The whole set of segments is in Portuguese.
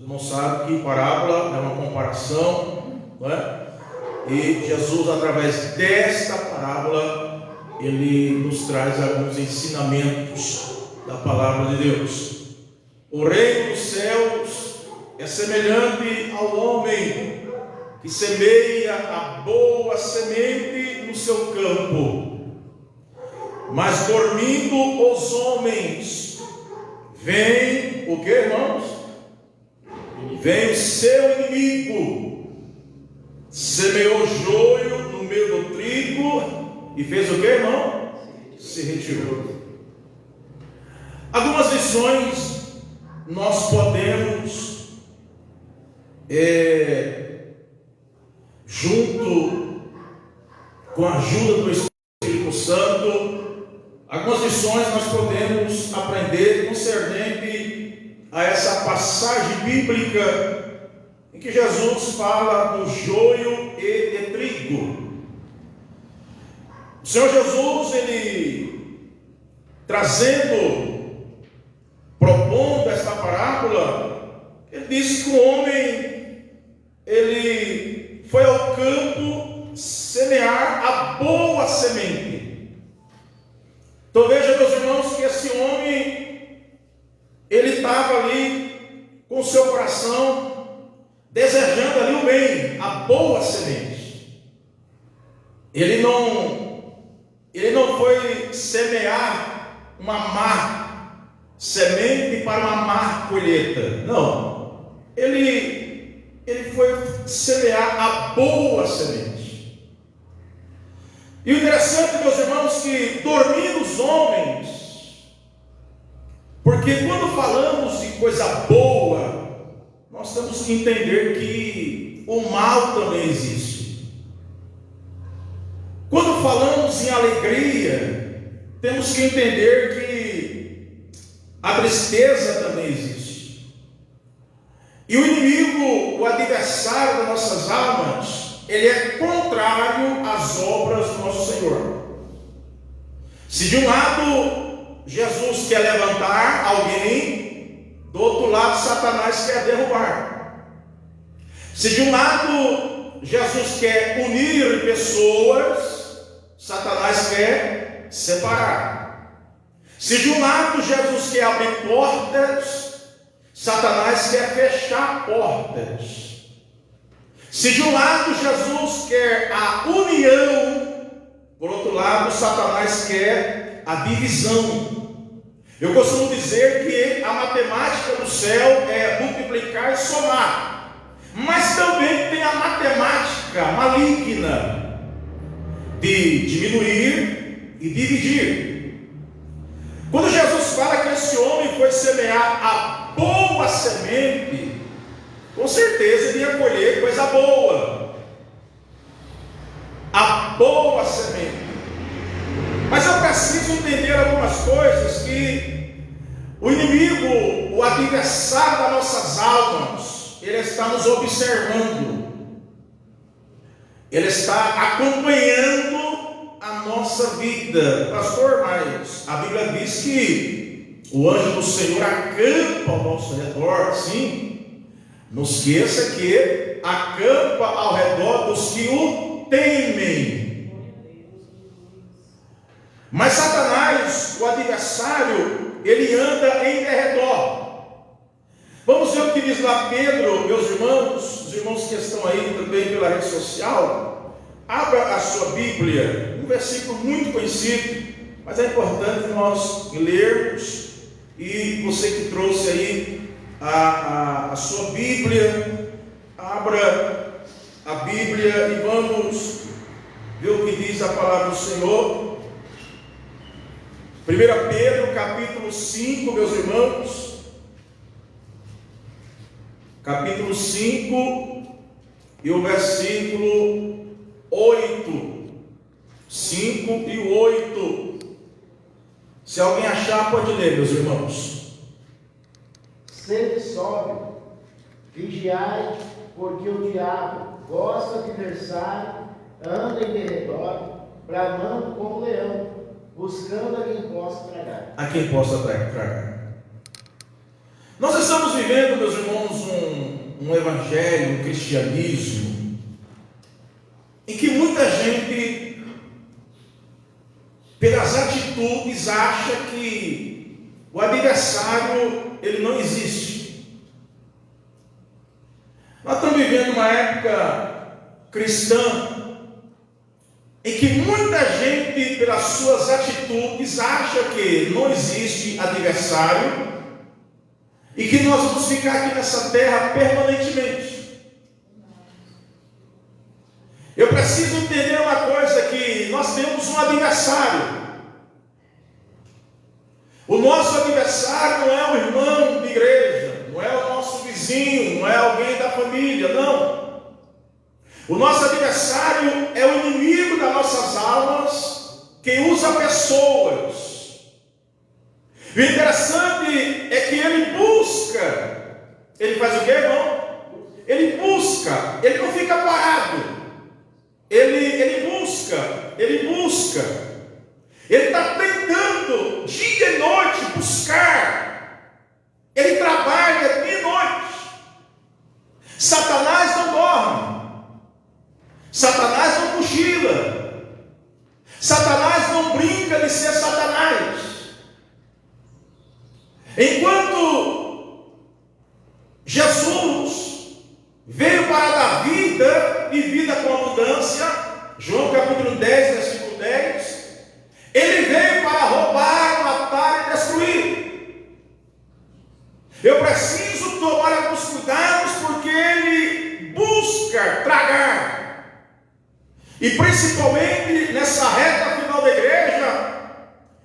irmão sabe que parábola é uma comparação, não é? E Jesus, através desta parábola, ele nos traz alguns ensinamentos da palavra de Deus. O reino dos céus é semelhante ao homem que semeia a boa semente no seu campo. Mas dormindo os homens, vem o que, irmãos? Vem o seu inimigo, semeou joio no meio do trigo e fez o que, irmão? Se retirou. Algumas lições nós podemos, junto com a ajuda do Espírito Santo, algumas lições nós podemos aprender concernente a essa passagem bíblica em que Jesus fala do joio e de trigo. O Senhor Jesus, ele propondo esta parábola, ele disse que o homem, ele foi ao campo semear a boa semente. Então veja, meus irmãos, que esse homem, ele estava ali com o seu coração desejando ali o bem, a boa semente. Ele não foi semear uma má semente para uma má colheita. Não. Ele foi semear a boa semente. E o interessante, meus irmãos, que dormindo os homens, porque quando falamos de coisa boa, nós temos que entender que o mal também existe. Quando falamos em alegria, temos que entender que a tristeza também existe. E o inimigo, o adversário das nossas almas, ele é contrário às obras do nosso Senhor. Se de um lado Jesus quer levantar alguém, do outro lado Satanás quer derrubar. Se de um lado Jesus quer unir pessoas, Satanás quer separar. Se de um lado Jesus quer abrir portas, Satanás quer fechar portas. Se de um lado Jesus quer a união, por outro lado Satanás quer a divisão. Eu costumo dizer que a matemática do céu é multiplicar e somar, mas também tem a matemática maligna de diminuir e dividir. Quando Jesus fala que esse homem foi semear a boa semente, com certeza ele ia colher coisa boa, a boa semente. Mas eu preciso entender algumas coisas que o inimigo, o adversário das nossas almas, ele está nos observando, ele está acompanhando a nossa vida. Pastor, mas a Bíblia diz que o anjo do Senhor acampa ao nosso redor. Sim, não esqueça que acampa ao redor dos que o temem. Mas Satanás, o adversário, ele anda em derredor. Vamos ver o que diz lá Pedro, meus irmãos, os irmãos que estão aí também pela rede social. Abra a sua Bíblia, um versículo muito conhecido, mas é importante nós lermos. E você que trouxe aí a sua Bíblia, abra a Bíblia e vamos ver o que diz a palavra do Senhor. 1 Pedro capítulo 5, meus irmãos, capítulo 5 e o versículo 8, 5 e 8. Se alguém achar, pode ler, meus irmãos. Sede sóbrio, vigiai, porque o diabo, vosso adversário, anda em derredor, bramando como leão, buscando a quem possa tragar. A quem possa tragar. Nós estamos vivendo, meus irmãos, um evangelho, um cristianismo, em que muita gente, pelas atitudes, acha que o adversário, ele não existe. Nós estamos vivendo uma época cristã, em que muita gente, pelas suas atitudes, acha que não existe adversário e que nós vamos ficar aqui nessa terra permanentemente. Eu preciso entender uma coisa, que nós temos um adversário. O nosso adversário não é o irmão de igreja, não é o nosso vizinho, não é alguém da família, não. O nosso adversário é o inimigo das nossas almas, que usa pessoas. O interessante é que ele busca. Ele faz o quê, irmão? Ele busca, ele não fica parado. Ele busca. Ele está tentando, dia e noite, buscar. Ele trabalha dia e noite. Satanás não dorme. Satanás não cochila. Satanás não brinca de ser Satanás. Enquanto Jesus veio para dar vida e vida com abundância, João capítulo 10, versículo 10, ele veio para roubar, matar e destruir. Eu preciso tomar alguns cuidados, porque ele busca tragar. E principalmente nessa reta final da igreja,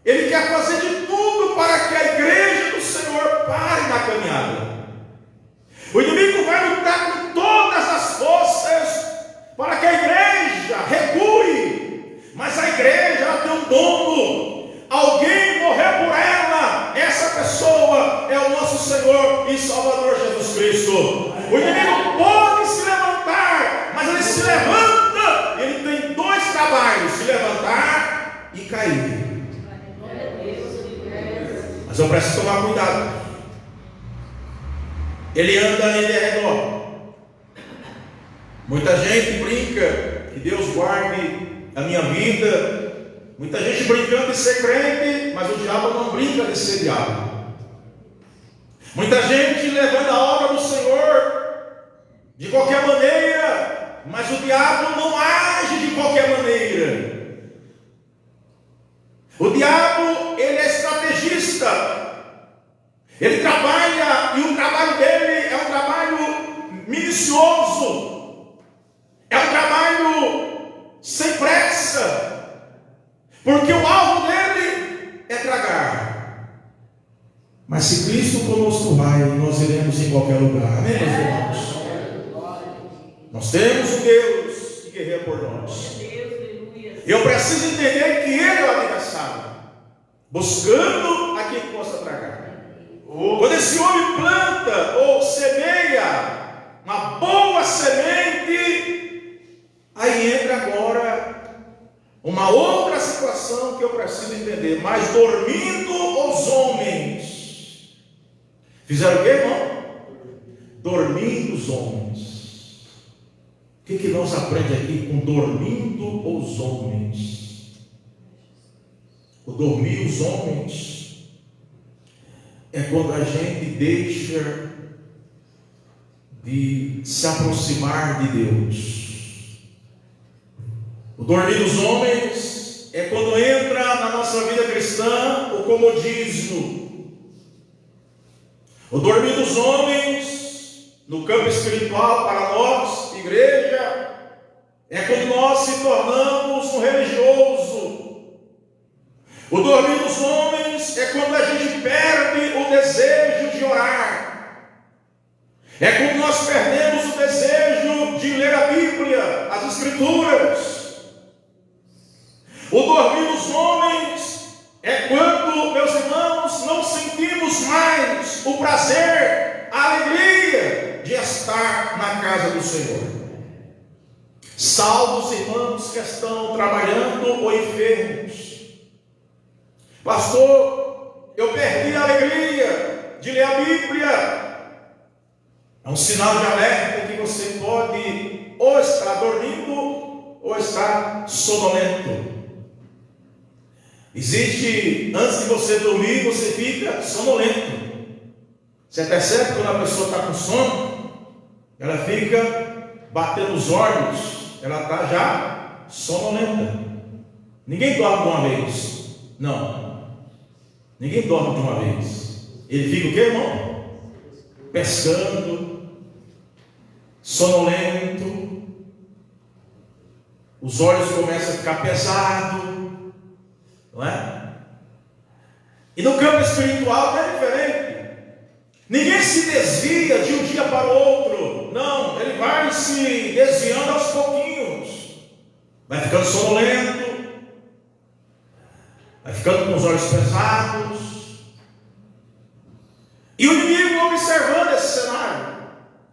ele quer fazer de tudo para que a igreja do Senhor pare na caminhada. O inimigo vai lutar com todas as forças para que a igreja recue. Mas a igreja, ela tem um dono. Alguém morreu por ela. Essa pessoa é o nosso Senhor e Salvador Jesus Cristo. O inimigo pode se levantar, mas ele se levanta. Ele tem dois trabalhos: se levantar e cair. Mas eu preciso tomar cuidado. Ele anda em derredor. Muita gente brinca, que Deus guarde a minha vida. Muita gente brincando de ser crente, mas o diabo não brinca de ser diabo. Muita gente levando a obra do Senhor de qualquer maneira, mas o diabo não age de qualquer maneira. O diabo, ele é estrategista. Ele trabalha, e o trabalho dele é um trabalho minucioso. É um trabalho sem pressa. Porque o alvo dele é tragar. Mas se Cristo conosco vai, nós iremos em qualquer lugar. Amém, meus irmãos? Nós temos um Deus que guerreia por nós. Eu preciso entender que Ele é o adversário, buscando a quem possa tragar. Quando esse homem planta ou semeia uma boa semente, aí entra agora uma outra situação que eu preciso entender. Mas dormindo os homens, fizeram o quê, irmão? Dormindo os homens. O que nós aprendemos aqui com dormindo os homens? O dormir os homens é quando a gente deixa de se aproximar de Deus. O dormir dos homens é quando entra na nossa vida cristã o comodismo. O dormir dos homens, no campo espiritual, para nós, igreja, é quando nós se tornamos um religioso. O dormir dos homens é quando a gente perde o desejo de orar. É quando nós perdemos o desejo de ler a Bíblia, as Escrituras. O dormir dos homens é quando, meus irmãos, não sentimos mais o prazer, a alegria de estar na casa do Senhor. Salve os irmãos que estão trabalhando ou enfermos. Pastor, eu perdi a alegria de ler a Bíblia. É um sinal de alerta que você pode ou estar dormindo ou estar sonolento. Existe, antes de você dormir, você fica sonolento. Você percebe quando a pessoa está com sono? Ela fica batendo os olhos, ela está já sonolenta. Ninguém dorme de uma vez. Não. Ninguém dorme de uma vez. Ele fica o quê, irmão? Pescando, sonolento. Os olhos começam a ficar pesados. Não é? E no campo espiritual é diferente. Ninguém se desvia de um dia para o outro. Não, ele vai se desviando aos pouquinhos. Vai ficando sonolento. Vai ficando com os olhos pesados. E o inimigo observando esse cenário.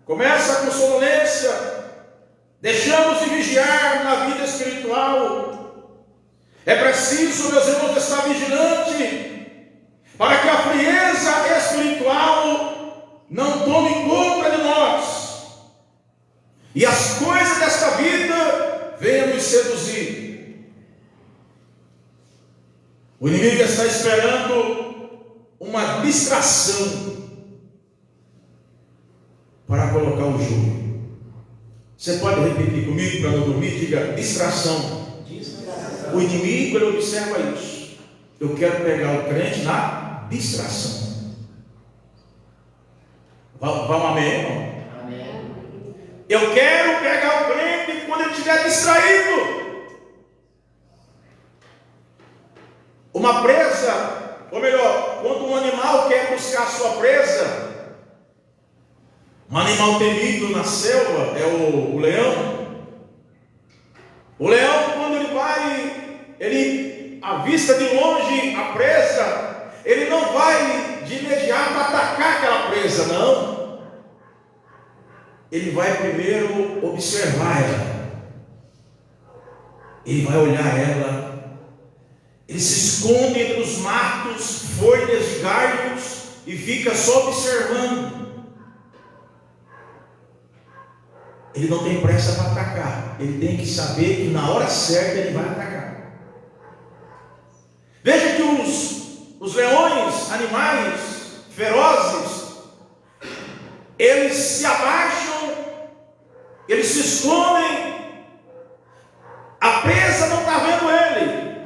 Começa com sonolência. Deixamos de vigiar na vida espiritual. É preciso, meus irmãos, estar vigilante para que a frieza espiritual não tome conta de nós e as coisas desta vida venham nos seduzir. O inimigo está esperando uma distração para colocar o jogo. Você pode repetir comigo para não dormir? Diga: distração. O inimigo, ele observa isso. Eu quero pegar o crente na distração. Vamos, amém, irmão? Amém. Eu quero pegar o crente quando ele estiver distraído. Uma presa, ou melhor, quando um animal quer buscar sua presa, um animal temido na selva é o leão. O leão, quando ele vai, ele avista de longe a presa, ele não vai de imediato atacar aquela presa, não. Ele vai primeiro observar ela. Ele vai olhar ela. Ele se esconde entre os matos, folhas, galhos e fica só observando. Ele não tem pressa para atacar. Ele tem que saber que na hora certa ele vai atacar. Veja que os leões, animais ferozes, eles se abaixam, eles se escondem. A presa não está vendo ele,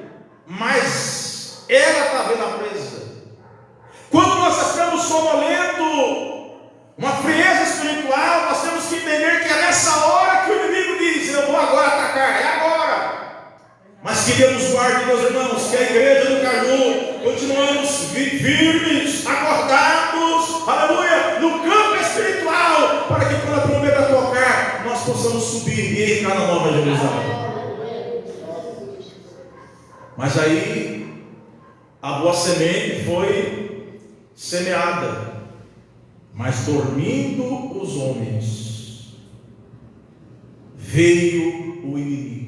mas ela está vendo a presa. Quando nós estamos sonolentos, uma frieza espiritual, nós temos que entender que é nessa hora que o inimigo diz: eu vou agora atacar, é agora. Mas que Deus nos guarde, meus irmãos, que a igreja do Caju continuamos firmes, acordados, aleluia, no campo espiritual, para que quando a trombeta tocar, nós possamos subir e entrar na Nova Jerusalém. Mas aí, a boa semente foi semeada. Mas dormindo os homens, veio o inimigo.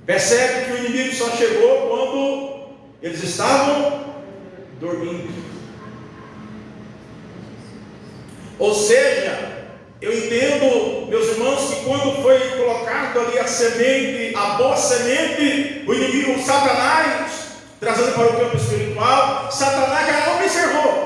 Percebe que o inimigo só chegou quando eles estavam dormindo. Ou seja, eu entendo, meus irmãos, que quando foi colocado ali a semente, a boa semente, o inimigo, o Satanás, trazendo para o campo espiritual, Satanás já observou.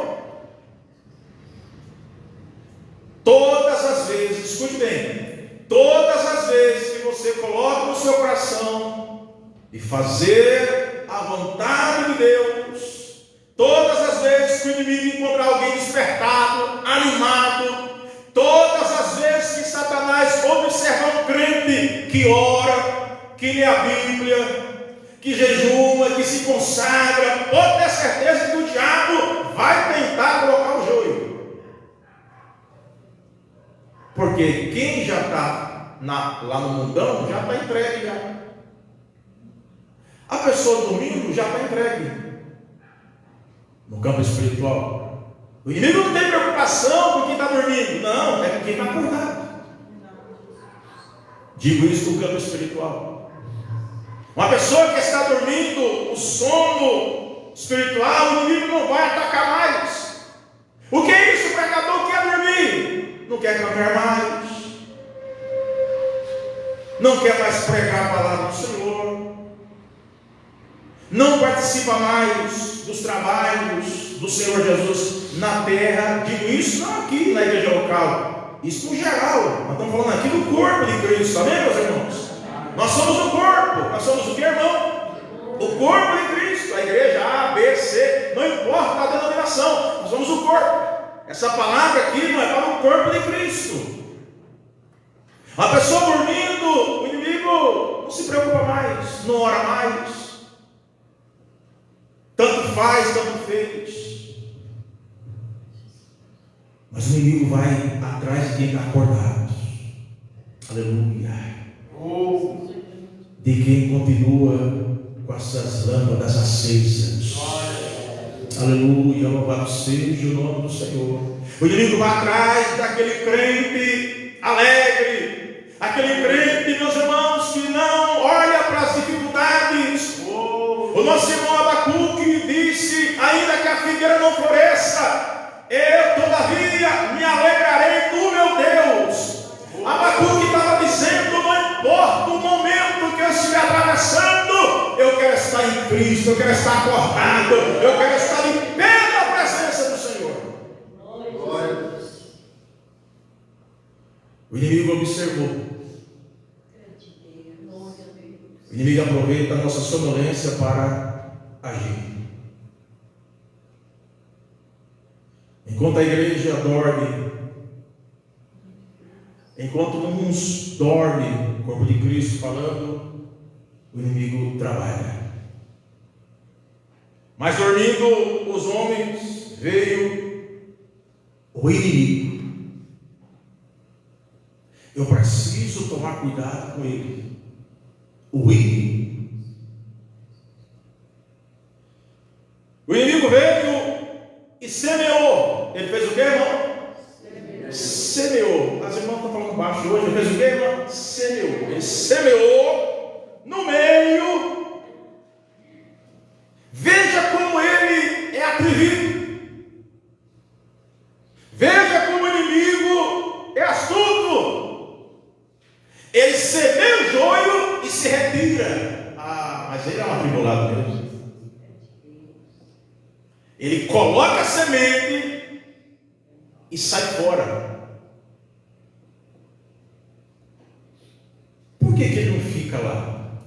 Todas as vezes, escute bem, todas as vezes que você coloca no seu coração e fazer a vontade de Deus, todas as vezes que o inimigo encontrar alguém despertado, animado, todas as vezes que Satanás observa um crente que ora, que lê a Bíblia, que jejuma, que se consagra, pode ter certeza que o diabo vai tentar colocar o joio. Porque quem já está lá no mundão já está entregue já. A pessoa dormindo já está entregue. No campo espiritual, o inimigo não tem preocupação com quem está dormindo, não, é com quem está acordado. Digo isso no campo espiritual. Uma pessoa que está dormindo, o sono espiritual, o inimigo não vai atacar mais. O que é isso? O pecador quer dormir, não quer caminhar mais, não quer mais pregar a palavra do Senhor, não participa mais dos trabalhos do Senhor Jesus na terra. Digo isso não aqui na igreja local, isso no geral. Nós estamos falando aqui do corpo de Cristo, amém, meus irmãos? Nós somos o corpo. Nós somos o que, irmão? O corpo de Cristo. A igreja A, B, C, não importa a denominação, nós somos o corpo. Essa palavra aqui não é para o corpo de Cristo. A pessoa dormindo, o inimigo não se preocupa mais, não ora mais, tanto faz, tanto fez. Mas o inimigo vai atrás de quem está acordado. Aleluia. De quem continua com essas lâmpadas acesas. Aleluia, louvado seja o nome do Senhor. O inimigo vai atrás daquele crente alegre, aquele crente, meus irmãos, que não olha para as dificuldades. O nosso irmão Abacuque disse: ainda que a figueira não floresça, eu todavia me alegrarei no meu Deus. Abacuque estava dizendo: não importa o momento que eu estiver atravessando, eu quero estar em Cristo, eu quero estar acordado, eu quero estar em pé na presença do Senhor. O inimigo observou. O inimigo aproveita a nossa sonolência para agir. Enquanto a igreja dorme, enquanto uns dormem, o corpo de Cristo falando, o inimigo trabalha. Mas dormindo os homens, veio o inimigo. Eu preciso tomar cuidado com ele. O inimigo. O inimigo veio e semeou. Ele fez o que, irmão? Semeou. As irmãs estão falando baixo hoje. Ele fez o que, irmão? Semeou. Ele semeou no meio. Veja como ele é atrevido. Veja como o inimigo é astuto. Ele semeia o joio e se retira. Mas ele é um atribulado mesmo. Ele coloca a semente e sai fora. Por que ele não fica lá?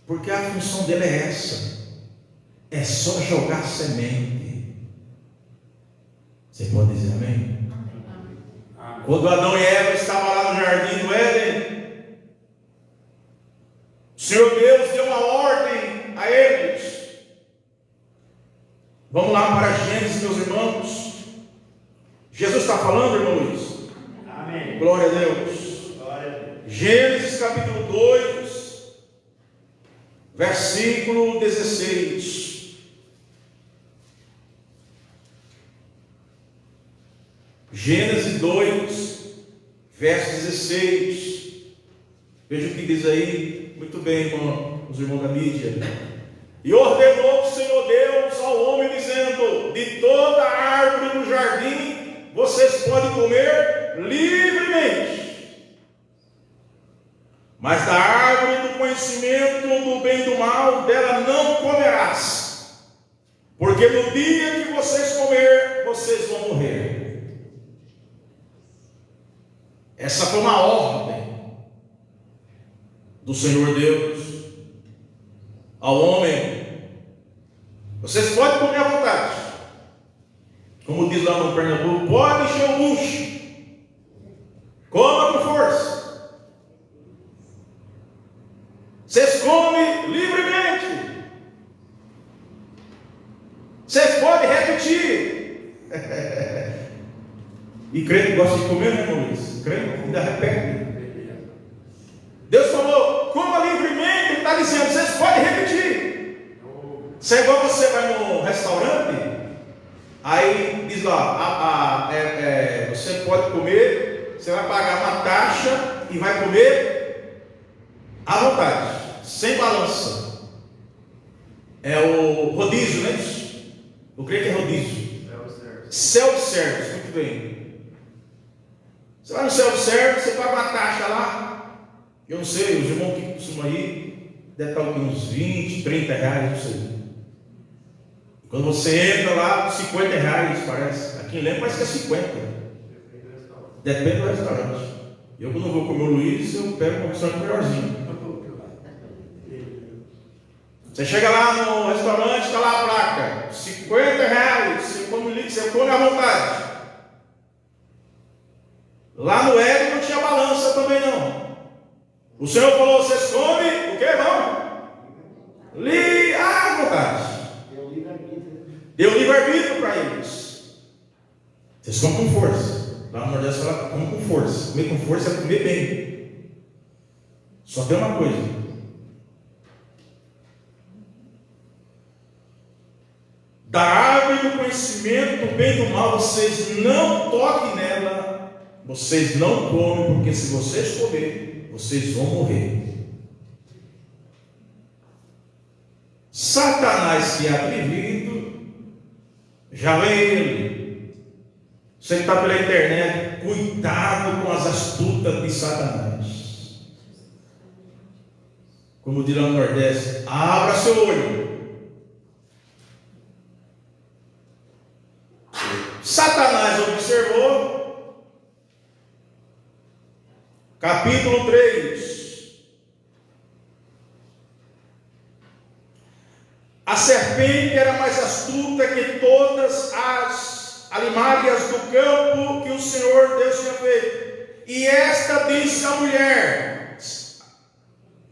Porque a função dele é essa. É só jogar semente. Você pode dizer amém? Quando Adão e Eva estavam lá no jardim do Éden, o Senhor Deus deu uma ordem a eles. Vamos lá para Gênesis, meus irmãos. Jesus está falando, irmão Luiz? Amém. Glória a Deus. Glória a Deus. Gênesis capítulo 2, versículo 16. Gênesis 2, verso 16. Veja o que diz aí. Muito bem, irmão, os irmãos da mídia. E ordenou o Senhor Deus ao homem, dizendo: de toda a árvore do jardim vocês podem comer livremente, mas da árvore do conhecimento do bem e do mal, dela não comerás, porque no dia que vocês comer, vocês vão morrer. Essa foi uma ordem do Senhor Deus ao homem. Vocês podem comer à vontade, como diz lá no Pernambuco, pode encher o bucho, coma com força. Vocês comem livremente, vocês podem repetir. E crente gosta de comer, né, irmão Luiz? Crente ainda repete. Deus falou, coma livremente. Ele está dizendo, vocês podem repetir. Se é igual você vai no restaurante, aí diz lá, você pode comer, você vai pagar uma taxa e vai comer à vontade, sem balança. É o rodízio, né? Eu creio que é rodízio. Self-service, muito bem. Você vai no self-service, você paga uma taxa lá. Eu não sei, os irmãos que costumam ir, deve estar uns 20, 30 reais, não sei. Quando você entra lá, 50 reais, parece. Aqui em Leme parece que é 50. Depende do restaurante. Eu, quando vou comer o Luiz, eu pego um restaurante melhorzinho. Você chega lá no restaurante, está lá a placa, 50 reais, você come à vontade. Lá no Ego não tinha balança também não. O Senhor falou, vocês comem, o que irmão? À vontade. Deu livre-arbítrio para eles. Vocês comem com força. Lá no Nordeste fala, come com força. Comer com força é comer bem. Só tem uma coisa. Da árvore do conhecimento do bem e do mal, vocês não toquem nela, vocês não comem, porque se vocês comerem, vocês vão morrer. Satanás, que é atrevido, já vem ele. Você que está pela internet, cuidado com as astutas de Satanás. Como dirá no Nordeste, abra seu olho. Satanás observou, capítulo 3, a serpente era mais astuta que todas as alimárias do campo que o Senhor Deus tinha feito, e esta disse à mulher,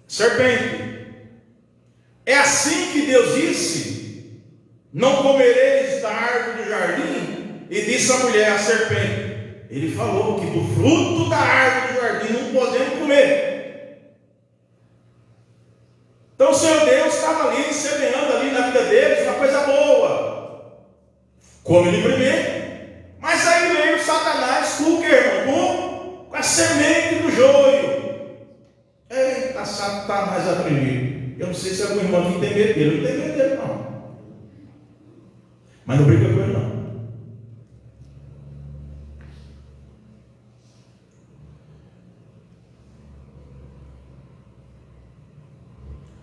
serpente, é assim que Deus disse, não comereis da árvore do jardim? E disse a mulher, a serpente, ele falou que do fruto da árvore do jardim não podemos comer. Então o Senhor Deus estava ali, semeando ali na vida deles uma coisa boa. Come livremente. Mas aí veio Satanás com o que, irmão? Com a semente do joio. Eita, Satanás atrevido. Eu não sei se algum irmão aqui tem medo dele. Eu não tenho medo dele, não. Mas não briga com ele, não.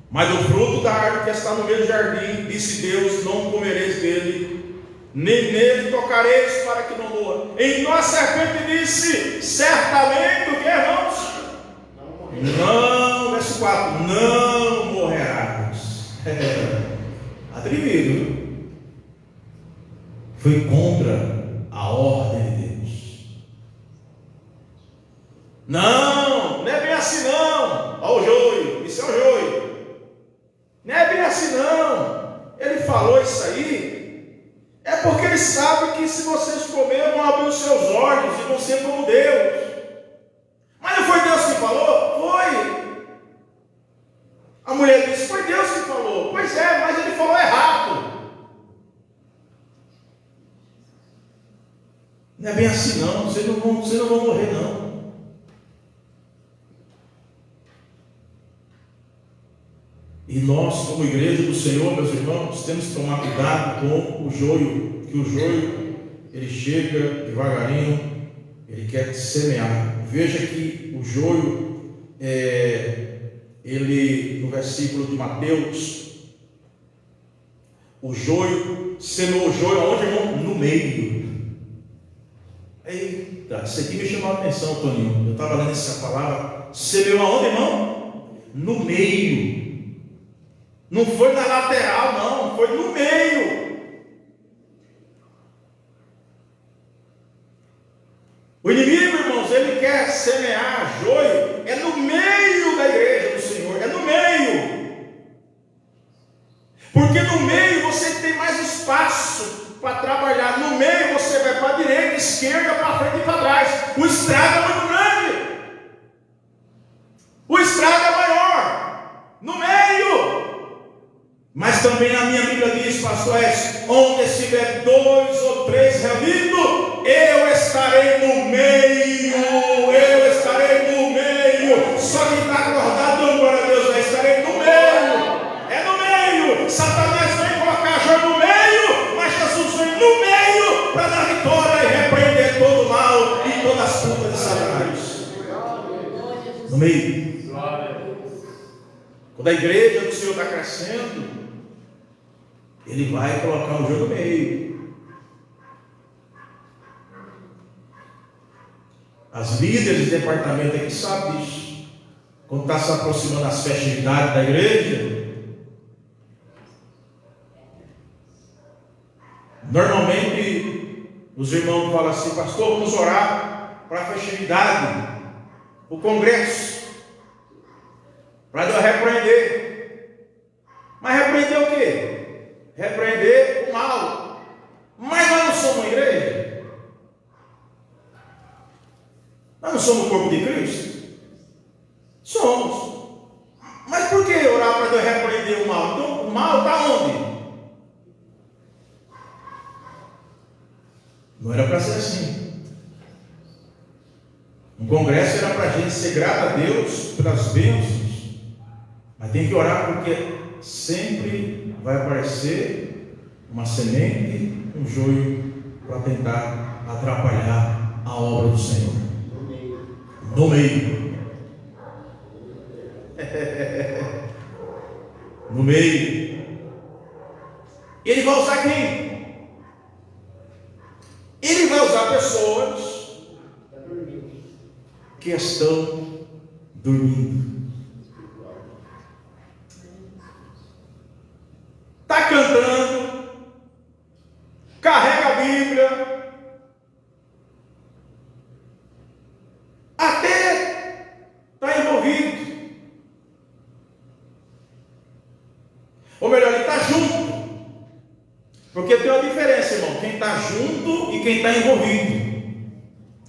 Mas do fruto da árvore que está no meio do jardim, disse Deus, não comereis dele, nem nele tocareis para que não morra. Então a serpente disse, certamente, o que, irmãos? Não, verso 4, não morrerás. Atrevido. Foi contra a ordem de Deus. Não é bem assim não. Olha o joio, isso é o joio. Não é bem assim não. Ele falou isso aí, é porque ele sabe que se vocês comerem, vão abrir os seus olhos e vão ser como Deus. Mas não foi Deus que falou? Foi. A mulher disse, foi Deus que falou. Pois é, mas ele falou errado. Não é bem assim não, vocês não vão morrer não. E nós, como igreja do Senhor, meus irmãos, temos que tomar cuidado com o joio, que o joio, ele chega devagarinho, ele quer semear. Veja que o joio, ele, no versículo de Mateus, o joio, semeou o joio aonde, irmão? No meio. Eita, isso aqui me chamou a atenção, Toninho. Eu estava lendo essa palavra, semeou aonde, irmão? No meio. Não foi na lateral, não, foi no meio. O inimigo, irmãos, ele quer semear joio, é no meio da igreja do Senhor, é no meio. Porque no meio você tem mais espaço para trabalhar. No meio você vai para a direita, esquerda, para frente e para trás. O estrago é muito grande. O estrago é maior. No meio. Mas também a minha Bíblia diz, pastor Edson, onde estiver 2 ou 3 reunidos, eu estarei no meio. Eu estarei no meio. Só quem está acordado, dando glória a Deus, eu estarei no meio. É no meio. Satanás vem colocar joio no meio, mas Jesus vem no meio para dar No meio. Quando a igreja do Senhor está crescendo, Ele vai colocar o joio no meio. As líderes de departamento aqui sabem disso. Quando está se aproximando as festividades da igreja, normalmente os irmãos falam assim: pastor, vamos orar para a festividade, o congresso, para Deus repreender. Mas repreender o quê? Repreender o mal. Mas nós não somos uma igreja. Nós não somos o corpo de Cristo. Somos. Mas por que orar para Deus repreender o mal? Então o mal está onde? Não era para ser assim. Um congresso era para a gente ser grato a Deus pelas bênçãos. Mas tem que orar, porque sempre vai aparecer uma semente, um joio, para tentar atrapalhar a obra do Senhor. No meio. No meio. Ele vai usar quem? Ele vai usar pessoas que estão dormindo. Está cantando, carrega a Bíblia, até está envolvido. Ou melhor, ele está junto. Porque tem uma diferença, irmão: quem está junto e quem está envolvido.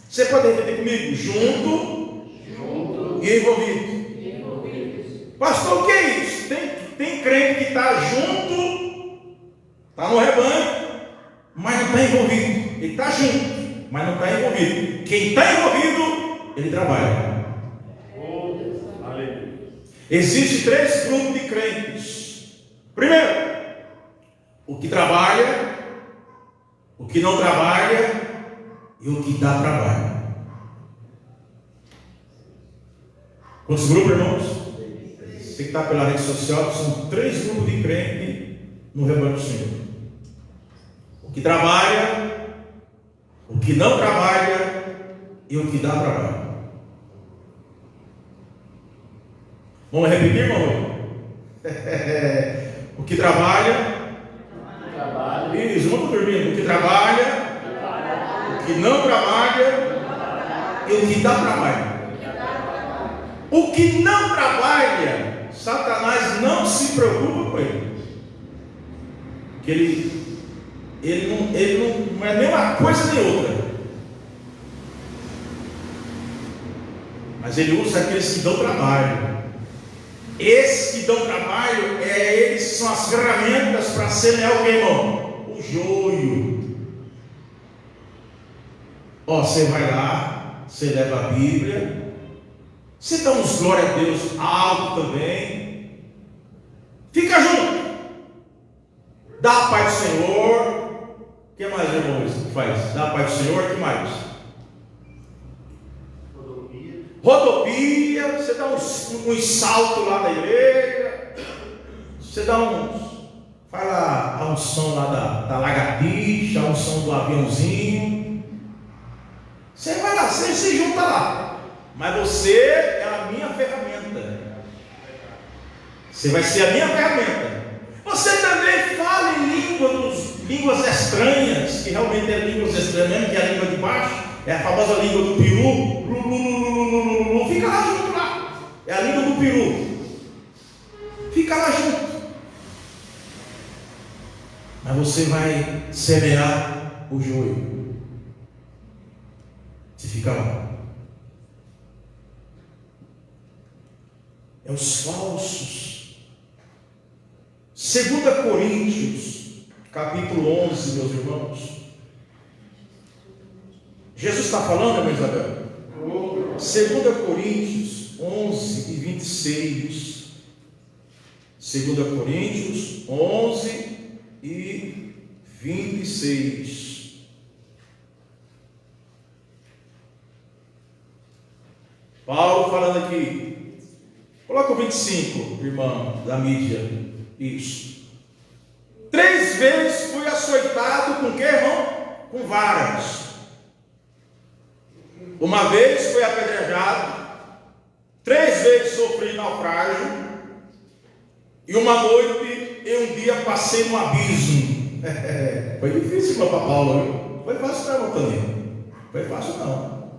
Você pode repetir comigo? Junto e envolvido. Pastor, o que é isso? Tem crente que está junto, está no rebanho, mas não está envolvido. Ele está junto, mas não está envolvido. Quem está envolvido, ele trabalha. Existem 3 grupos de crentes. Primeiro, o que trabalha, o que não trabalha e o que dá trabalho. Quantos grupos, irmãos? Você que está pela rede social, são 3 grupos de crente no rebanho do Senhor: o que trabalha, o que não trabalha e o que dá trabalho. Vamos repetir, irmão? O que trabalha, isso, vamos dormindo. O que trabalha, o que não trabalha e o que dá trabalho. O que não trabalha, Satanás não se preocupa com ele. Porque ele não é nem uma coisa nem outra. Mas ele usa aqueles que dão trabalho. Esses que dão trabalho, eles são as ferramentas para semear o que, irmão? O joio. Você vai lá, você leva a Bíblia, você dá uns glória a Deus alto também, fica junto, dá a paz do Senhor. O que mais, irmãos, faz? Dá a paz do Senhor, o que mais? Rodopia, você dá uns saltos lá da igreja, você dá faz a unção lá da lagartixa, a unção do aviãozinho. Você vai lá, você se junta lá. Mas você é a minha ferramenta. Você vai ser a minha ferramenta. Você também fala em línguas estranhas, que realmente é línguas estranhas mesmo, que é a língua de baixo, é a famosa língua do peru. Fica lá junto lá. É a língua do peru. Fica lá junto. Mas você vai semear o joio. Você fica lá. É os falsos. 2 Coríntios, capítulo 11, meus irmãos. Jesus está falando, irmã Isabel? 2 Coríntios 11 e 26. 2 Coríntios 11 e 26. Paulo falando aqui. Coloca o 25, irmão, da mídia. Isso. 3 vezes fui açoitado com o que, irmão? Com varas. Uma vez fui apedrejado. 3 vezes sofri naufrágio. E uma noite e um dia passei no abismo. Foi difícil para Paulo, viu? Foi fácil não, Toninho. Foi fácil não.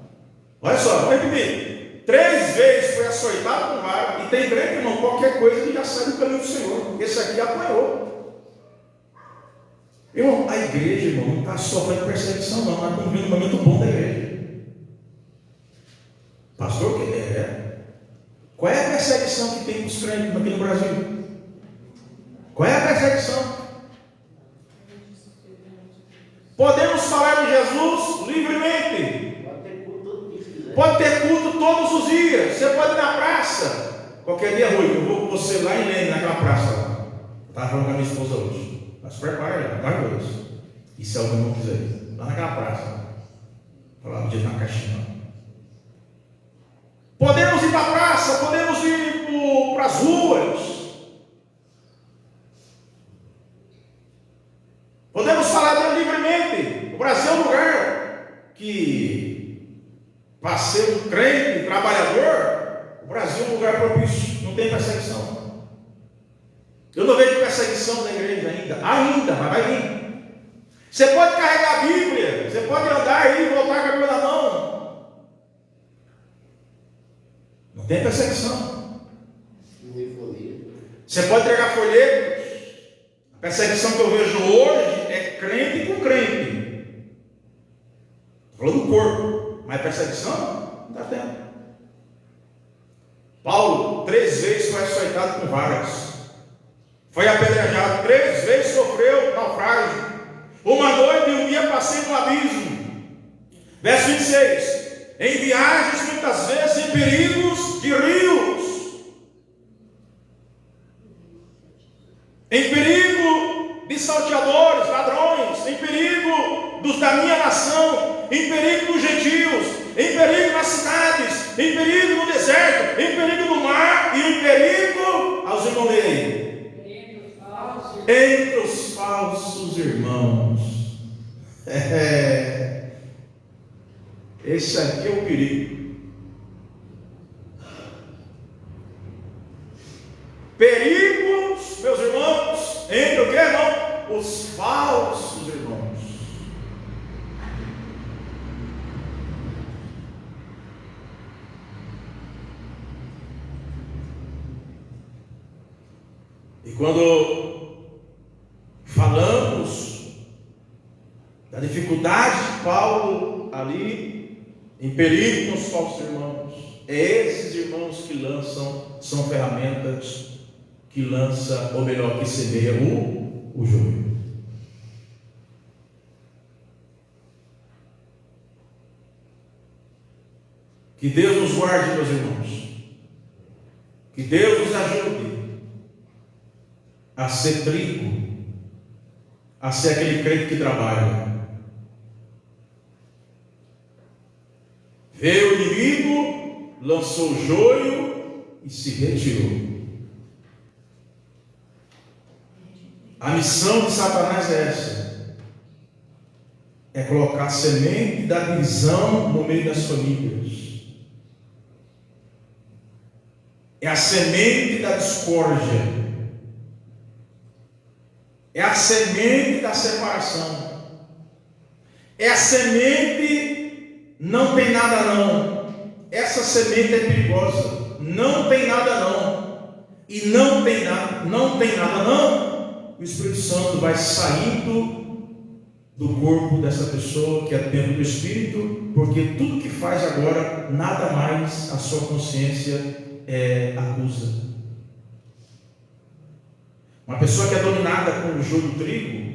Olha só, vou repetir. 3 vezes foi açoitado com vara. E tem crente, irmão, qualquer coisa ele já sai do caminho do Senhor. Esse aqui apanhou. Irmão, a igreja, irmão, não está sofrendo perseguição, não. Nós estamos vendo um momento bom da igreja. Pastor, o que é? Qual é a perseguição que tem para os crentes aqui no Brasil? Qual é a perseguição? Podemos falar de Jesus livremente. Pode ter culto todos os dias. Você pode ir na praça. Qualquer dia, Rui, eu vou com você lá em Leme, naquela praça lá. Eu estava falando com a minha esposa hoje. Mas prepara, vai hoje. E se alguém não quiser ir, lá naquela praça. Falar um dia na caixinha. Podemos ir para a praça, podemos ir para as ruas. Podemos falar dele livremente. O Brasil é um lugar que, para ser um crente, trabalhador, o Brasil é um lugar propício. Não tem perseguição. Eu não vejo perseguição na igreja ainda, mas vai vir. Você pode carregar a Bíblia, você pode andar aí e voltar com a Bíblia na mão. Não tem perseguição. Você pode entregar folhetos. A perseguição que eu vejo hoje é crente com crente. Estou falando do corpo, mas perseguição não está tendo. Paulo 3 vezes foi açoitado com varas. Foi apedrejado 3 vezes, sofreu naufrágio. Uma noite e um dia passei no abismo. Verso 26. Em viagens, muitas vezes, em perigos de rios. Em perigo de salteadores, ladrões, em perigo dos da minha nação, em perigo dos gentios, em perigo nas cidades, em perigo no deserto, em perigo no mar e em perigo aos irmãos entre os falsos irmãos. Esse aqui é o perigo. Perigos, meus irmãos, entre o que, irmão? Os falsos irmãos. E quando falamos da dificuldade de Paulo ali, em perigo com os falsos irmãos, é esses irmãos que são ferramentas que lança, ou melhor, que semeia o joio. Que Deus nos guarde, meus irmãos. Que Deus nos ajude a ser trigo, a ser aquele crente que trabalha. Veio o inimigo, lançou o joio e se retirou. A missão de Satanás é essa: é colocar a semente da divisão no meio das famílias. É a semente da discórdia. É a semente da separação. É a semente não tem nada não. Essa semente é perigosa. Não tem nada não. E não tem nada não. O Espírito Santo vai saindo do corpo dessa pessoa que é templo do Espírito, porque tudo que faz agora, nada mais a sua consciência acusa. Uma pessoa que é dominada com o joio do trigo,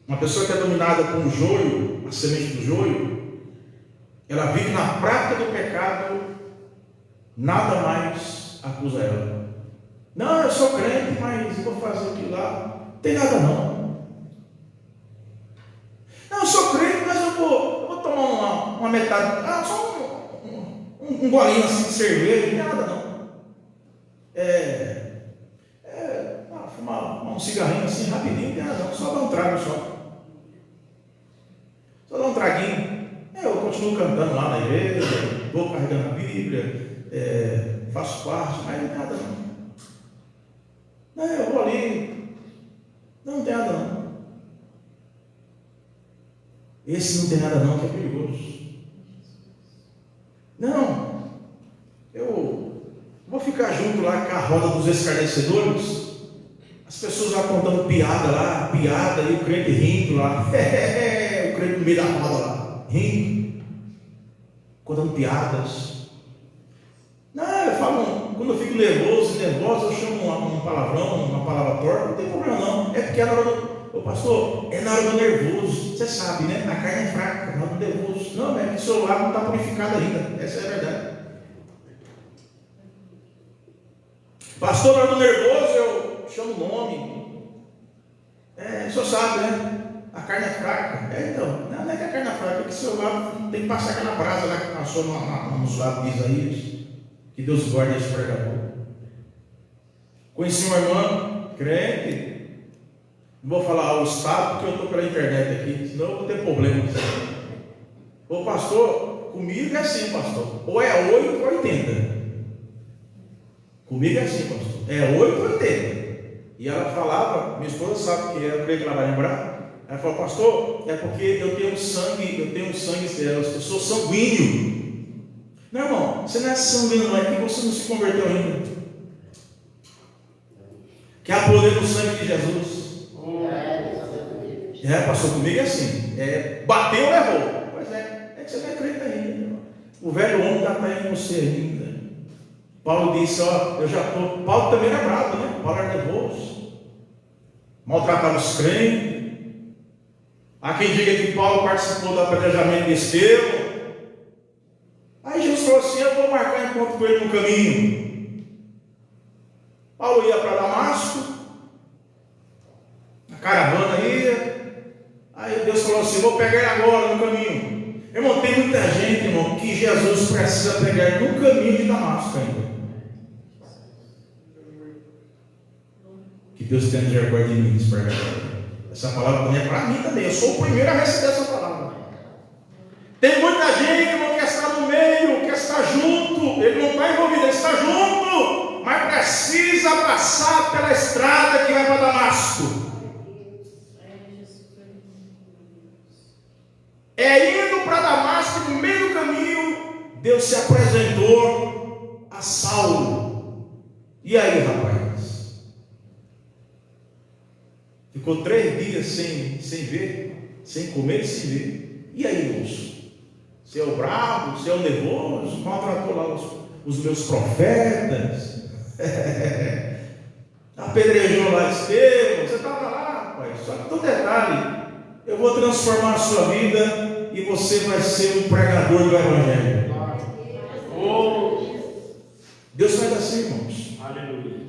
uma pessoa que é dominada com o joio, a semente do joio, ela vive na prática do pecado, nada mais acusa ela. Não, eu sou crente, mas vou fazer aquilo lá. Não tem nada não. Não, eu sou crente, mas eu metade. Só um golinho assim de cerveja, nada não. Fumar um cigarrinho assim rapidinho, não tem nada não, só dá um trago só. Só dá um traguinho. Eu continuo cantando lá na igreja, vou carregando a Bíblia, faço parte, mas não tem nada não. Eu vou ali, não tem nada não. Esse não tem nada não, que é perigoso. Não, eu vou ficar junto lá com a roda dos escarnecedores, as pessoas lá contando piada, e o crente rindo lá, o crente no meio da roda lá, rindo, contando piadas. Não, eu falo, quando eu fico nervosa, eu chamo um palavrão, uma palavra torta, não tem problema não, é porque é na hora do, pastor, é na hora do nervoso, você sabe, né? A carne é fraca, na hora do nervoso. Não, é que o celular não está purificado ainda, essa é a verdade. Pastor, na hora do nervoso, eu chamo o nome. O senhor sabe, né? A carne é fraca. Então, não é que a carne é fraca, é que o celular tem que passar aquela brasa lá que passou nos lábios de Isaías. Que Deus guarde esse pregador. Conheci uma irmã, crente. Não vou falar o estado, porque eu estou pela internet aqui, senão eu vou ter problema. Ô pastor, comigo é assim, pastor. Ou é 8 ou 80. Comigo é assim, pastor. É 8 ou 80. E ela falava, minha esposa sabe que eu creio que ela vai lembrar. Ela falou, pastor, é porque eu tenho sangue, eu sou sanguíneo. Não, irmão, você não é sanguíneo, não, é que você não se converteu ainda. Que há poder no sangue de Jesus. Passou comigo assim. Bateu, levou. Pois é que você não acredita ainda. O velho homem já está em você ainda. Paulo disse, eu já estou. Paulo também era bravo, né? Paulo era nervoso. Maltratava os crentes. Há quem diga que Paulo participou do apedrejamento de Estevão. Aí Jesus falou assim, eu vou marcar encontro com ele no caminho. Paulo ia para Damasco. A caravana ia. Aí Deus falou assim, vou pegar ele agora no caminho. Irmão, tem muita gente, irmão, que Jesus precisa pegar no caminho de Damasco ainda. Que Deus tenha misericórdia de mim, essa palavra também é para mim também. Eu sou o primeiro a receber essa palavra. Tem muita gente, irmão, que está no meio, que está junto. Ele não está envolvido, ele está junto, mas precisa passar pela estrada que vai para Damasco. Indo para Damasco, no meio do caminho, Deus se apresentou a Saulo. E aí, rapaz? Ficou 3 dias sem ver, sem comer e sem ver. E aí, moço? Você é o bravo, você é o nervoso, maltratou lá os meus profetas, apedrejou lá Estevão, você estava lá, rapaz. Só que todo detalhe, eu vou transformar a sua vida e você vai ser um pregador do Evangelho. Deus faz assim, irmãos. Aleluia.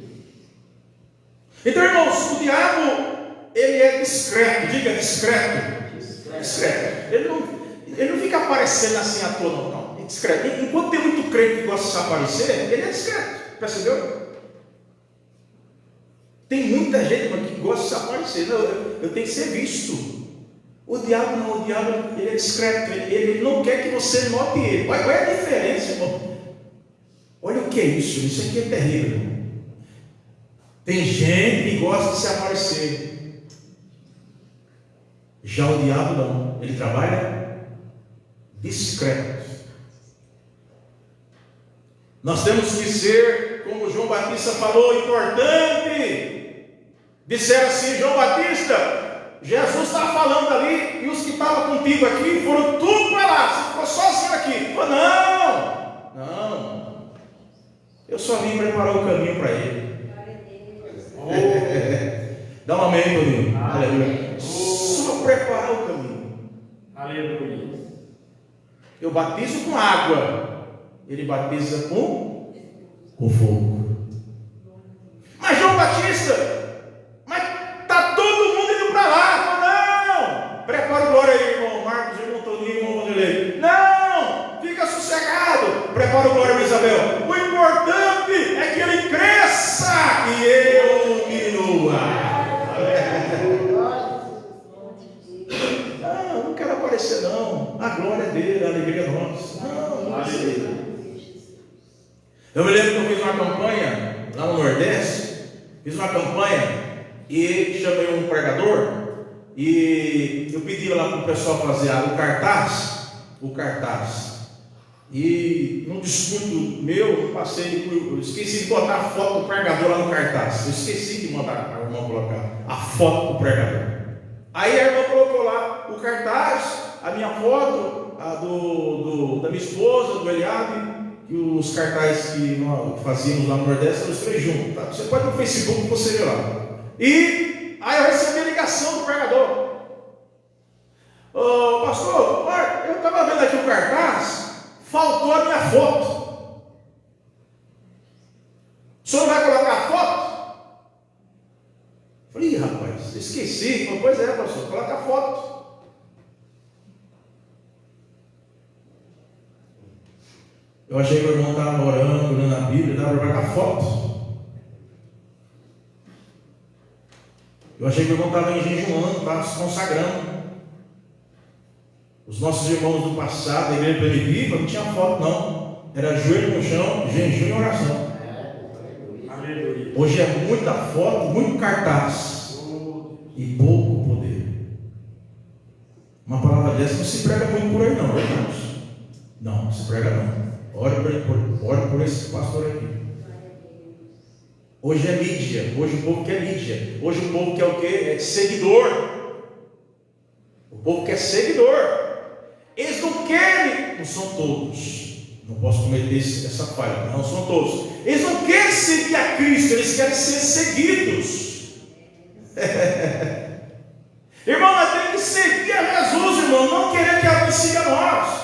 Então, irmãos, o diabo, ele é discreto. Diga discreto. Discreto. Ele não fica aparecendo assim à toa, não. É discreto. Enquanto tem muito crente que gosta de se aparecer, ele é discreto. Percebeu? Tem muita gente que gosta de se aparecer. Não, eu tenho que ser visto. O diabo não, o diabo ele é discreto, ele não quer que você note ele. Olha a diferença, irmão. Olha o que é isso, isso aqui é terrível. Tem gente que gosta de se aparecer. Já o diabo não, ele trabalha discreto. Nós temos que ser, como João Batista falou, importante. Disseram assim, João Batista, Jesus está falando ali, e os que estavam contigo aqui foram tudo para lá, você ficou sozinho aqui. Falou, não, eu só vim preparar o caminho para ele. Dá um amém, Toninho. Aleluia. Só preparar o caminho. Aleluia. Eu batizo com água, ele batiza com fogo. Mas João Batista, prepara o glória aí, irmão Marcos, irmão Toninho, irmão Vanderlei. Não! a glória dele, a alegria nossa. Não, Aleluia. eu me lembro que eu fiz uma campanha lá no Nordeste, fiz uma campanha e chamei um pregador e eu pedi lá para o pessoal fazer o cartaz. E num discurso meu, eu esqueci de botar a foto do pregador lá no cartaz. Eu esqueci de mandar a irmã colocar a foto do pregador. Aí a irmã colocou lá o cartaz, a minha foto, a da minha esposa, do Eliabe, e os cartazes que nós fazíamos lá no Nordeste, os três juntos. Tá? Você pode ir no Facebook que você vê lá. E aí eu recebi a ligação do pregador. Ô pastor, eu estava vendo aqui o cartaz, faltou a minha foto. O senhor vai colocar a foto? Falei, ih, rapaz, esqueci. Falei, pois é, pastor, coloca a foto. Eu achei que o irmão estava orando, lendo a Bíblia, estava para colocar foto. Eu achei que o irmão estava jejuando, estava se consagrando. Os nossos irmãos do passado, da igreja primitiva, não tinha foto, não. Era joelho no chão, jejum e oração. Hoje é muita foto, muito cartaz e pouco poder. Uma palavra dessa não se prega muito por aí, não, irmãos. Não se prega, não. Ore por esse pastor aqui. Hoje é mídia. Hoje o povo quer mídia. Hoje o povo quer o quê? É seguidor. O povo quer seguidor. Eles não querem, não são todos, não posso cometer essa falha, não são todos. Eles não querem seguir a Cristo, eles querem ser seguidos. Irmão, nós temos que seguir a Jesus, irmão, não querer que alguém siga nós.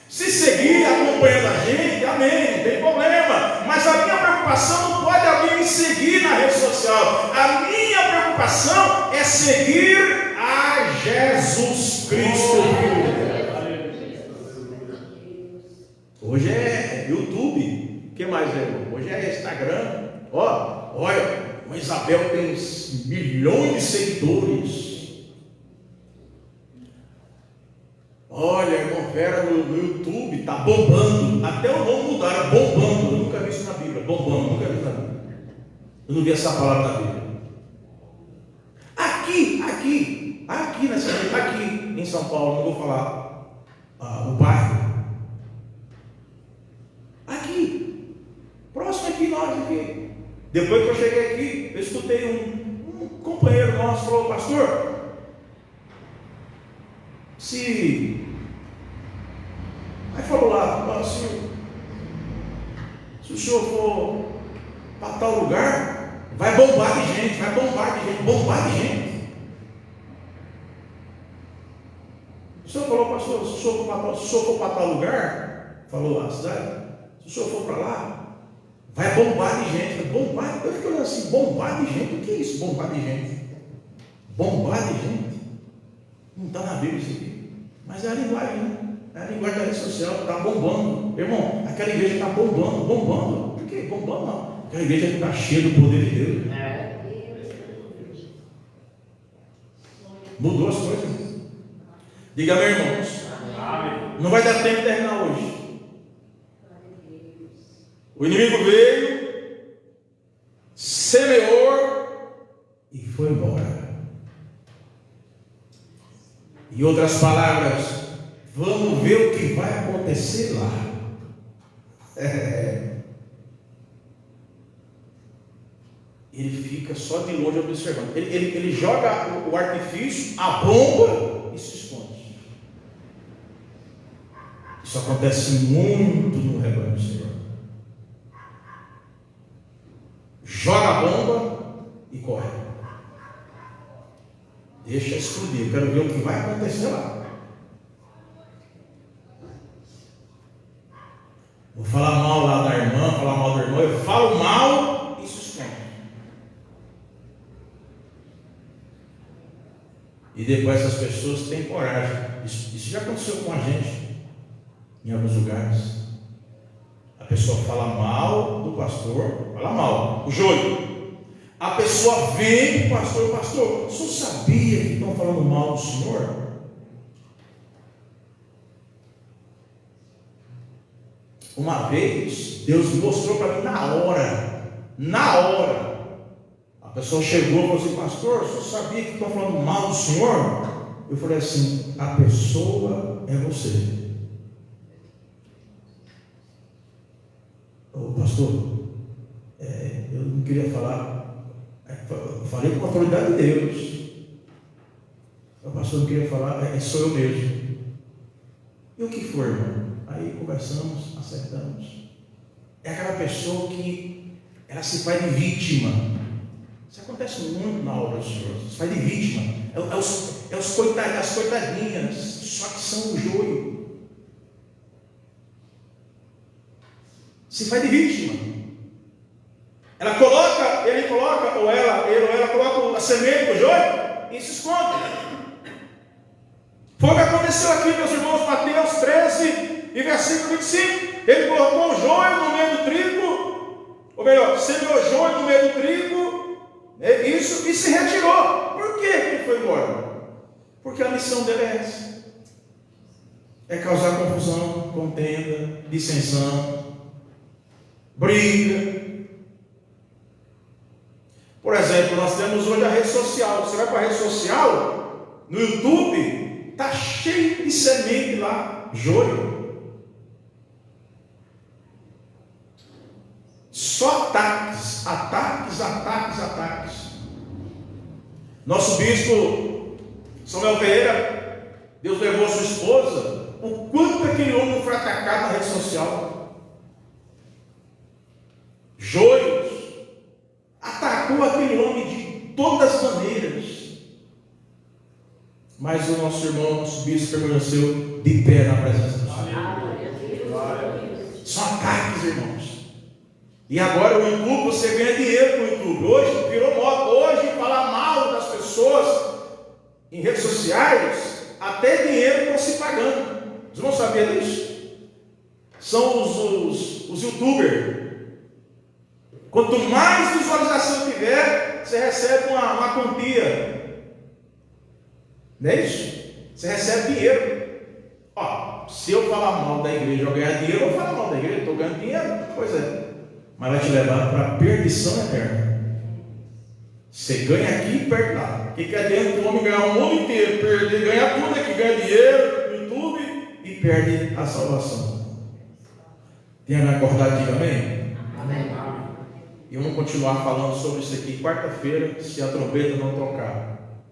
Se seguir acompanhando a gente, amém, não tem problema. Mas a minha preocupação não pode alguém me seguir na rede social. A minha preocupação é seguir a Jesus Cristo. Hoje é YouTube. O que mais é, irmão? Hoje é Instagram. Olha, a Isabel tem milhões de seguidores. Olha, a irmã Vera no YouTube está bombando. Até o nome mudaram, bombando. Eu nunca vi isso na Bíblia. Bombando, nunca vi isso na Bíblia. Eu não vi essa palavra na Bíblia. Aqui em São Paulo, não vou falar o bairro. Aqui, próximo aqui, nós aqui. Depois que eu cheguei aqui, eu escutei um companheiro nosso falou, pastor, aí falou lá, se o senhor for para tal lugar, vai bombar de gente. O senhor falou, pastor, se o senhor for para tal lugar, falou lá, cidade, se o senhor for para lá, vai bombar de gente. Bombar? Eu fiquei olhando assim, bombar de gente? O que é isso, bombar de gente? Bombar de gente? Não está na Bíblia isso aqui. Mas é a linguagem, né? É a linguagem da rede social, está bombando. Irmão, aquela igreja está bombando. Por quê? Bombando não. Aquela igreja está cheia do poder de Deus. Mudou as coisas. Diga, meus irmãos. Não vai dar tempo de terminar hoje. O inimigo veio, semeou e foi embora. Em outras palavras, vamos ver o que vai acontecer lá. Ele fica só de longe observando. Ele joga o artifício, a bomba e se esconde. Isso acontece muito no rebanho do Senhor. Joga a bomba e corre. Deixa explodir. Eu quero ver o que vai acontecer lá. Vou falar mal lá da irmã, falar mal do irmão. Eu falo mal e se esconde. E depois essas pessoas têm coragem. Isso já aconteceu com a gente em alguns lugares. A pessoa fala mal do pastor, fala mal, o joio. A pessoa vem para o pastor, o senhor sabia que estão falando mal do senhor? Uma vez, Deus mostrou para mim na hora. A pessoa chegou e falou assim: pastor, o senhor sabia que estão falando mal do senhor? Eu falei assim: a pessoa é você. Ô pastor, eu não queria falar, falei com a autoridade de Deus. O pastor não queria falar, sou eu mesmo. E o que foi, irmão? Aí conversamos, acertamos. É aquela pessoa que ela se faz de vítima. Isso acontece muito na obra do Senhor. Se faz de vítima. As coitadinhas, só que são o joio. Se faz de vítima. Ele coloca a semente do joio e se esconde. Foi o que aconteceu aqui, meus irmãos, Mateus 13 e versículo 25. Ele colocou o joio no meio do trigo, ou melhor, semeou o joio no meio do trigo, e se retirou. Por que ele foi embora? Porque a missão dele é essa: é causar confusão, contenda, dissensão, briga. Por exemplo, nós temos hoje a rede social. Você vai para a rede social, no YouTube, está cheio de semente lá, joio. Só ataques. Nosso bispo Samuel Ferreira, Deus levou a sua esposa. O quanto aquele homem foi atacado na rede social. Joios. Atacou aquele homem de todas as maneiras. Mas o nosso irmão, nosso bispo, permaneceu de pé na presença do Senhor. São ataques, irmãos. E agora o YouTube, você ganha dinheiro com o YouTube. Hoje virou moda. Hoje falar mal das pessoas em redes sociais, até dinheiro estão se pagando. Vocês não sabiam disso? São os YouTubers. Quanto mais visualização tiver, você recebe uma quantia. Não é isso? Você recebe dinheiro. Se eu falar mal da igreja, eu ganhar dinheiro, eu vou falar mal da igreja, estou ganhando dinheiro. Pois é. Mas vai te levar para a perdição eterna. Você ganha aqui e perde lá. O que adianta o homem ganhar o mundo inteiro, ganhar tudo aqui, ganha dinheiro no YouTube e perde a salvação? Tenha me acordado, diga amém? Amém. E vamos continuar falando sobre isso aqui quarta-feira, se a trombeta não tocar.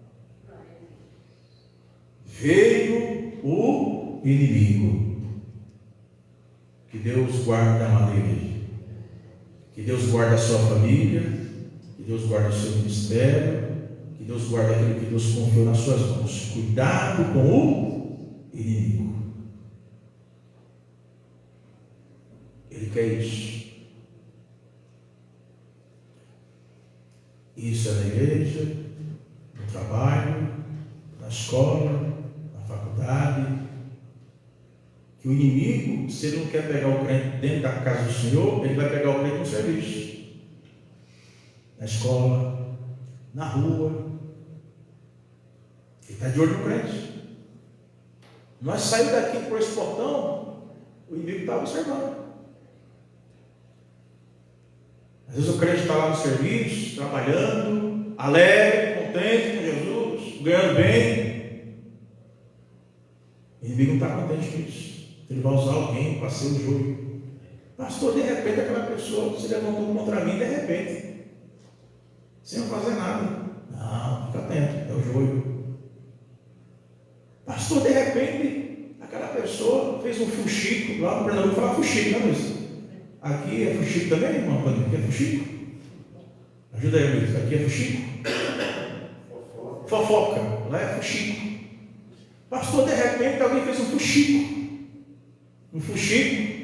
Veio o inimigo. Que Deus guarde a amada igreja. Que Deus guarde a sua família. Que Deus guarde o seu ministério. Que Deus guarde aquilo que Deus confiou nas suas mãos. Cuidado com o inimigo. Ele quer isso. Isso é na igreja, no trabalho, na escola, na faculdade. Que o inimigo, se ele não quer pegar o crente dentro da casa do Senhor, ele vai pegar o crente no serviço, na escola, na rua. Ele está de olho no crente. Nós saímos daqui por esse portão, o inimigo está observando. Às vezes o crente está lá no serviço, trabalhando, alegre, contente com Jesus, ganhando bem. O inimigo não está contente com isso. Ele vai usar alguém para ser o joio. Pastor, de repente aquela pessoa se levantou contra mim, de repente, sem eu fazer nada. Não, fica atento, é o joio. Pastor, de repente aquela pessoa fez um fuxico. Lá no Pernambuco fala fuxico, não é isso? Aqui é fuxico também, irmão? Aqui é fuxico? Ajuda aí, amigo. Aqui é fuxico? Fofoca. Lá é fuxico. Pastor, de repente alguém fez um fuxico. Um fuxico.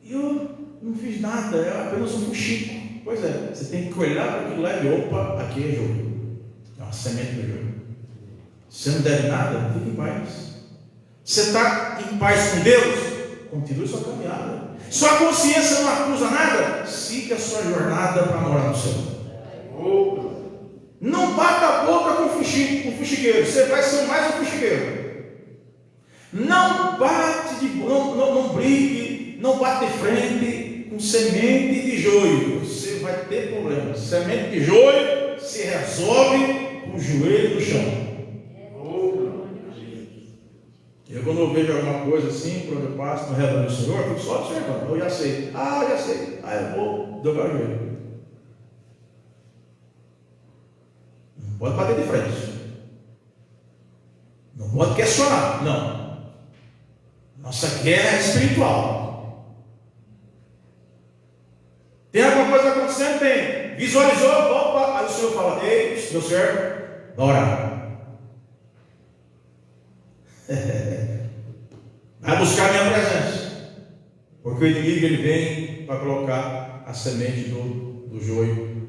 E eu não fiz nada, é apenas um fuxico. Pois é, você tem que olhar para aquilo lá e opa, aqui é joio. É uma semente do joio. Você não deve nada, fique em paz. Você está em paz com Deus? Continue sua caminhada. Sua consciência não acusa nada? Siga a sua jornada para morar no céu. Não bata a boca com o fuxiqueiro. Você vai ser mais um fuxiqueiro. Não bate de não brigue, não bate de frente com semente de joio. Você vai ter problemas. Semente de joio se resolve com o joelho no chão. Eu, quando eu vejo alguma coisa assim, quando eu passo no redor do Senhor, eu fico só observando. Eu já sei. Eu já sei. Eu vou dobrar o joelho. Não pode bater de frente. Não pode questionar. Não. Nossa guerra é espiritual. Tem alguma coisa acontecendo? Tem. Visualizou? Opa! Aí o Senhor fala: ei, meu servo, vai orar. Vai buscar a minha presença, porque o inimigo ele vem para colocar a semente do joio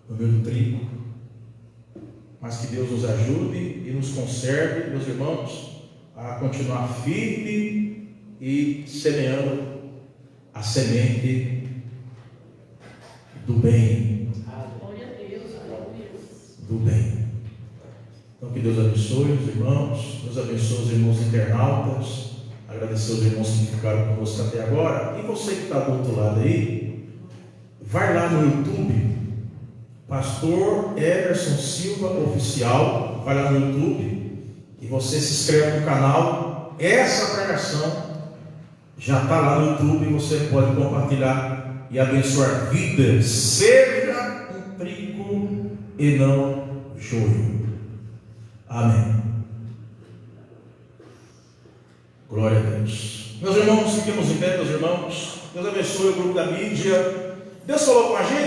no meio do trigo. Mas que Deus nos ajude e nos conserve, meus irmãos, a continuar firme e semeando a semente do bem. Glória a Deus, Do bem. Então que Deus abençoe os irmãos, Deus abençoe os irmãos internautas, agradecer os irmãos que ficaram conosco até agora. E você que está do outro lado aí, vai lá no YouTube, Pastor Everson Silva Oficial, vai lá no YouTube e você se inscreve no canal. Essa pregação já está lá no YouTube e você pode compartilhar e abençoar vidas. Seja um trigo e não joio. Amém. Glória a Deus. Meus irmãos, fiquemos em pé, meus irmãos. Deus abençoe o grupo da mídia. Deus falou com a gente.